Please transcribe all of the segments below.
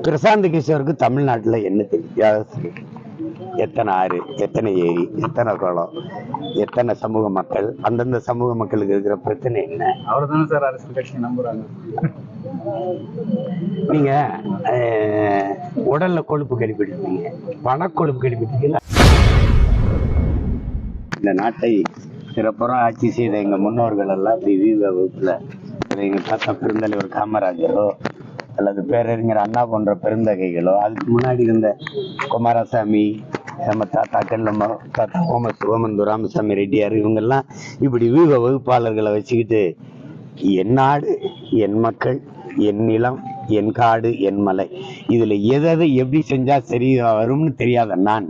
பிரசாந்த் கிஷோருக்கு தமிழ்நாட்டுல என்ன தெரியும்? எத்தனை ஆறு, எத்தனை ஏரி, எத்தனை குளம், எத்தனை சமூக மக்கள், அந்தந்த சமூக மக்களுக்கு இருக்கிற பிரச்சனை என்ன? அவர் தானே சார் அரசியல் கட்சி நம்புறாங்க. நீங்க உடல்ல கொழுப்பு கழிப்பிடுறீங்க, பணக்கொழுப்பு கழிப்பிட்டீங்களா? இந்த நாட்டை சிறப்புற ஆட்சி செய்த எங்க முன்னோர்கள் எல்லாம் விவித வகுப்புல எங்க தாத்தா பெருந்தலைவர் காமராஜரோ அல்லது பேரறிஞர் அண்ணா போன்ற பெருந்தகைகளோ, அதுக்கு முன்னாடி இருந்த குமாரசாமி, நம்ம தாத்தாக்கள், நம்ம தாத்தா ஓமந்து ராமசாமி ரெட்டியார், இவங்கெல்லாம் இப்படி விவ வகுப்பாளர்களை வச்சுக்கிட்டு என் நாடு, என் மக்கள், என் நிலம், என் காடு, என் மலை, இதுல எதை எப்படி செஞ்சா சரி வரும்னு தெரியாத நான்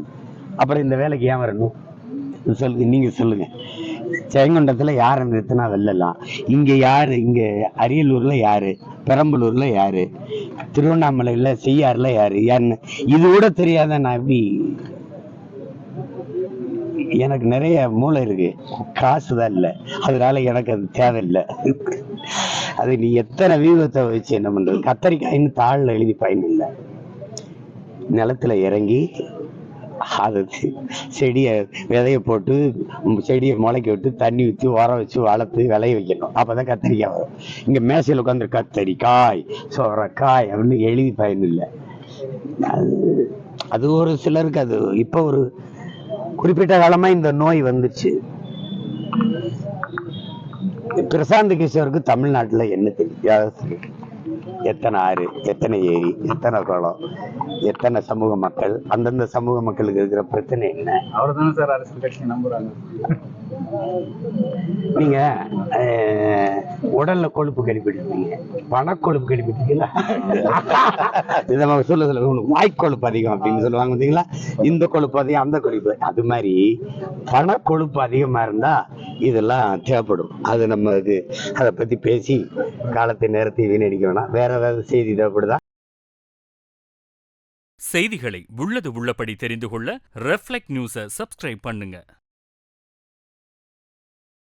அப்புறம் இந்த வேலைக்கு ஏன் வரணும்? நீங்க சொல்லுங்க. செங்கொண்டத்துல யாரை நிறுத்தினா வெல்லலாம்? இங்க யாரு? இங்க அரியலூர்ல யாரு? பெரம்பலூர்ல யாரு? திருவண்ணாமலையில செய்யாறுல யாரு? யாருன்னு இது கூட தெரியாத நான் எப்படி? எனக்கு நிறைய மூளை இருக்கு, காசுதான் இல்லை, அதனால எனக்கு அது தேவையில்லை. அது நீ எத்தனை வீதத்தை வச்சு என்ன பண்றது? கத்தரிக்காயின்னு தாழ்ல எழுதி பயன் இல்லை. நிலத்துல இறங்கி அது செடியை விதைய போட்டு செடியை முளைக்க விட்டு தண்ணி ஊற்றி உரம் வச்சு வளர்த்து விளைய வைக்கணும், அப்பதான் கத்தரிக்காய் வரும். இங்க மேசையில் உட்காந்து கத்தரிக்காய் சோரக்காய் அப்படின்னு எழுதி பயன் இல்லை. அது ஒரு சிலருக்கு அது இப்ப ஒரு குறிப்பிட்ட காலமா இந்த நோய் வந்துச்சு. பிரசாந்த் கிஷோருக்கு தமிழ்நாட்டுல என்ன தெரியும்? எத்தனை ஆறு, எத்தனை ஏரி, எத்தனை குளம், எத்தனை சமூக மக்கள், அந்தந்த சமூக மக்களுக்கு இருக்கிற பிரச்சனை என்ன? அவர் தானே சார் அரசியல் கட்சி நம்புறாங்க. நீங்க உடல்ல கொழுப்பு கழிப்பிடுறீங்க, பணக்கொழுப்பு கழிப்பிட்டீங்களா? இதை சொல்ல வாய்க்கொழுப்பு அதிகம் அப்படின்னு சொல்லுவாங்க பார்த்தீங்களா? இந்த கொழுப்பு அதிகம், அந்த கொழுப்பு, அது மாதிரி பணக்கொழுப்பு அதிகமா இருந்தா இதெல்லாம் தேவைப்படும். அது நம்ம அதை பத்தி பேசி காலத்தை நேரத்தை வீணடிக்க வேணாம். வேற ஏதாவது செய்தி தேவைப்படுதா? செய்திகளை உள்ளது உள்ளபடி தெரிந்து கொள்ள ரெஃப்ளெக்ட் நியூஸை சப்ஸ்கிரைப் பண்ணுங்க.